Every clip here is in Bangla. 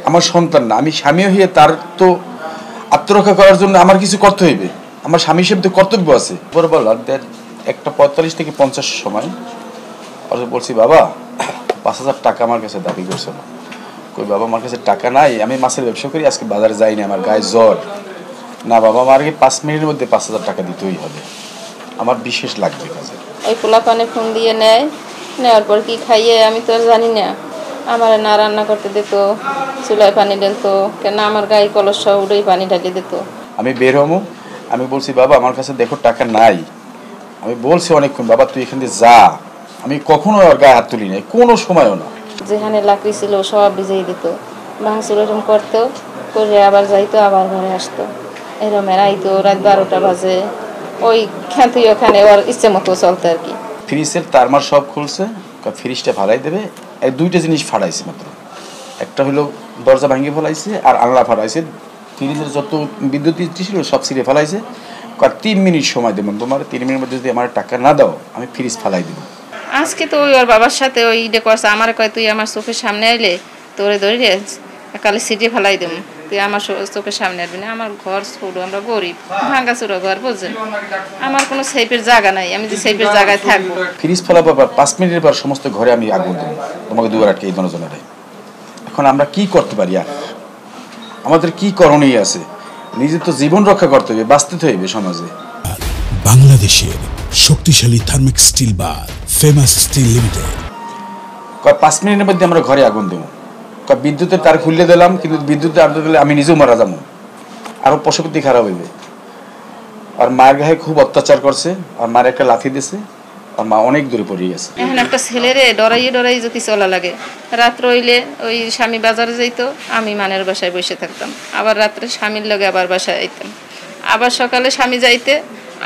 আমার সন্তান না, আমি স্বামী হয়ে তার তো আত্মরক্ষা করার জন্য আমার কিছু করতে হইবে। আমার স্বামী হিসেবে তো কর্তব্য আছে। পরে বললাম 1:45 থেকে 50 সময় বলছি, বাবা 5,000 টাকা আমার কাছে দাবি করছে না। কই বাবা, আমার কাছে টাকা নাই, আমি মাছের ব্যবসা করি, আজকে বাজারে যাইনি, আমার গায়ে জ্বর। না বাবা, আমার 5 মিনিটের মধ্যে 5,000 টাকা দিতেই হবে, আমার বিশেষ লাগবে কাজে। ওই পোলাপানে ফোন দিয়ে নেওয়ার পর কি খাইয়ে আমি তো আর জানি না। আমার না রান্না করতে দিত, চুলায় পানি ঢালতো, কেন আমার গায়ে কলস উঠেই পানি ঢালি দিত। আমি বের হবো, আমি বলছি বাবা আমার কাছে দেখো টাকা নাই। আমি বলছি অনেকক্ষণ, বাবা তুই এখান থেকে যা। আমি কখনো ওর গায়ে হাত তুলি নাই, কোনো সময়ও না। যেখানে লাকড়ি ছিল সব ভিজিয়ে দিত, ভাঙচুর এরকম করতো, করে আবার যাইতো, আবার ঘরে আসতো। এরকম আইতো রাত 12টা বাজে। ওই তুই ওখানে ওর ইচ্ছে মতো চলতো আর কি। ফ্রিজের তারমার সব খুলছে, ফ্রিজটা ভাড়াই দেবে। দুইটা জিনিস ফাড়াইছে মাত্র, একটা হলো দরজা ভাঙিয়ে ফেলাইছে আর আলনা ফাড়াইছে। ফ্রিজের যত বিদ্যুৎ ছিল সব ছিঁড়ে ফেলাইছে। 3 মিনিট সময় দেবেন তোমার, 3 মিনিটের মধ্যে যদি আমার টাকা না দাও আমি ফ্রিজ ফালাই দেবো। আজকে তো ওই ওর বাবার সাথে ওই করছে, আমার কয় তুই আমার চোখের সামনে আইলে তোরে ধরে কালে সিটে ফেলাই দেবো, তুই আমার চোখের সামনে আসবি না। আমার ঘর ছোট, আমরা গরিব, ভাঙ্গা চুরা ঘর, বুঝছেন, আমার কোনো সেফের জায়গা নাই, আমি যে সেফের জায়গায় থাকবো। ফ্রিজ ফেলার পর 5 মিনিটের পর সমস্ত ঘরে আমি আগুন দেবো, তোমাকে দুয়ার আটকে এই জনজনারে। এখন আমরা কি করতে পারি আর, আমাদের কি করণীয় আছে? নিজে তো জীবন রক্ষা করতে হবে, বাঁচতে হইবে সমাজে। বাংলাদেশের শক্তিশালী থার্মিক স্টিল বার ফেমাস স্টিল লিমিটেড। 5 মিনিটের মধ্যে আমরা ঘরে আগুন দেবো। বিদ্যুতের তার খুললে দিলাম, কিন্তু বিদ্যুতে আগুন দিলে আমি নিজেও মারা যাবো, আরো পশুপতি খারাপ হইবে। আর মায়ের গায়ে খুব অত্যাচার করছে, আর মায়ের একটা লাথি দিছে, আর মা অনেক দূরে পড়ে গেছে। এখন একটা ছেলেরে ডরাই যদি চলা লাগে, রাত্র হইলে ওই স্বামী বাজারে যাইতো, আমি মানের বাসায় বসে থাকতাম, আবার রাত্রে স্বামীর লগে আবার বাসায় আইতাম, আবার সকালে স্বামী যাইতে,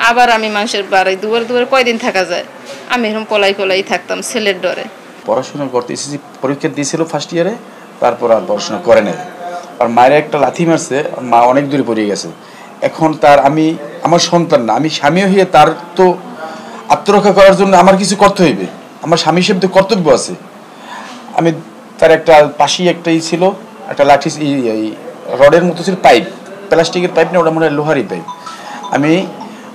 আবার আমি মানুষের বাড়ি দুয়ারে কয়দিন থাকা যায়, আমি এরকম পলাই থাকতাম ছেলের ডরে। পড়াশোনা করতে এসেছি, পরীক্ষা দিয়েছিল ফার্স্ট ইয়ারে, তারপর আর পড়াশোনা করে নাই। আর মায়ের একটা লাথি মারছে, মা অনেক দূরে পড়ে গেছে। এখন তার আমার সন্তান না, আমি স্বামী হয়ে তার তো আত্মরক্ষা করার জন্য আমার কিছু করতে হইবে। আমার স্বামী হিসেবে তো কর্তব্য আছে। আমি তার একটা পাশেই একটাই ছিল, একটা লাঠি রডের মতো ছিল, পাইপ, প্লাস্টিকের পাইপ না, ওটা মনে হয় লোহারই পাইপ। আমি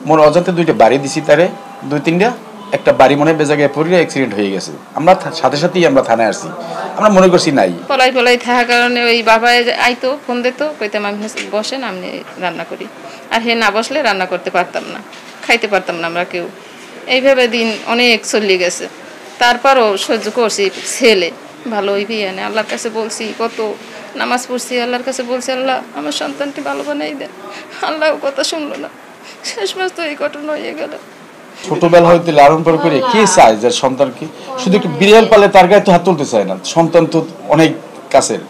মনে অজান্তে 2টা বাড়ি দিছি তারে, 2-3টা। একটা বাড়ি মনে হয় বেজাগায় পড়ে অ্যাক্সিডেন্ট হয়ে গেছে। আমরা সাথেই আমরা থানায় আসছি, আমরা মনে করছি নাই। পলাই থাকার কারণে ওই বাবাই আইতো, ফোন দিত, কইতাম আমি বসেন আমি রান্না করি, আর হে না বসলে রান্না করতে পারতাম না, খাইতে পারতাম না আমরা কেউ। এইভাবে দিন অনেক চলে গেছে, তারপরও সহ্য করছি। ছেলে ভালো হইবি না, আল্লাহর কাছে বলছি, কত নামাজ পড়ছি, আল্লাহর কাছে বলছি আল্লাহ আমার সন্তানটি ভালো বানাই দেন। আল্লাহ কথা শুনলো না, শেষ মাস তো এই ঘটনা হয়ে গেল। ছোটবেলা হইতে লালন পালন করে কে চায় যে সন্তানকে, শুধু একটু বিড়াল পালে তার গায়ে তো হাত তুলতে চায় না, সন্তান তো অনেক কাছের।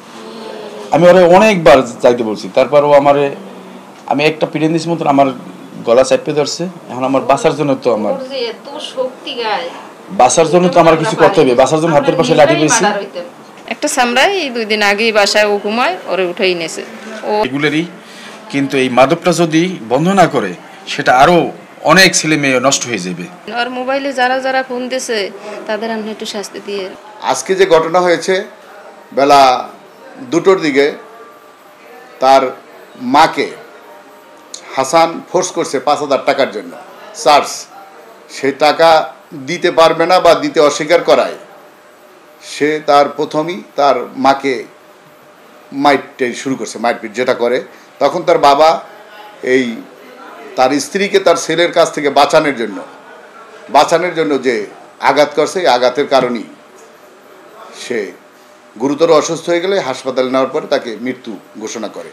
আমি ওরে অনেকবার যাইতে বলছি, তারপরও আমি একটা পিড়ে দিয়েছি মতন আমার গলা চাপে ধরছে। এখন আমার বাঁচার জন্য তো আমার কিছু করতে হবে, বাঁচার জন্য হাতের পাশে লাঠি পেয়েছি। একটা সামরাই 2 দিন আগেই বাসায় ও ঘুমায়, ওরে উঠেই নেছে ও এগুলোরই। কিন্তু এই মাদকটা যদি বন্ধ না করে, সেটা আরো অনেক ছেলে মেয়ে নষ্ট হয়ে যাবে। আর মোবাইলে যারা ফোন দিয়েছে তাদের আমি একটু শাস্তি দিয়ে। আজকে যে ঘটনা হয়েছে বেলা 2টোর দিকে, তার মাকে হাসান ফোর্স করছে 5,000 টাকার জন্য চার্জ। সেই টাকা দিতে পারবে না বা দিতে অস্বীকার করায় সে তার প্রথমেই তার মাকে মাইটটাই শুরু করছে, মাইটপিট যেটা করে। তখন তার বাবা তার স্ত্রীকে তার ছেলের কাছ থেকে বাঁচানোর জন্য যে আঘাত করছে, এই আঘাতের কারণেই সে গুরুতর অসুস্থ হয়ে গেলে হাসপাতালে নেওয়ার পরে তাকে মৃত্যু ঘোষণা করে।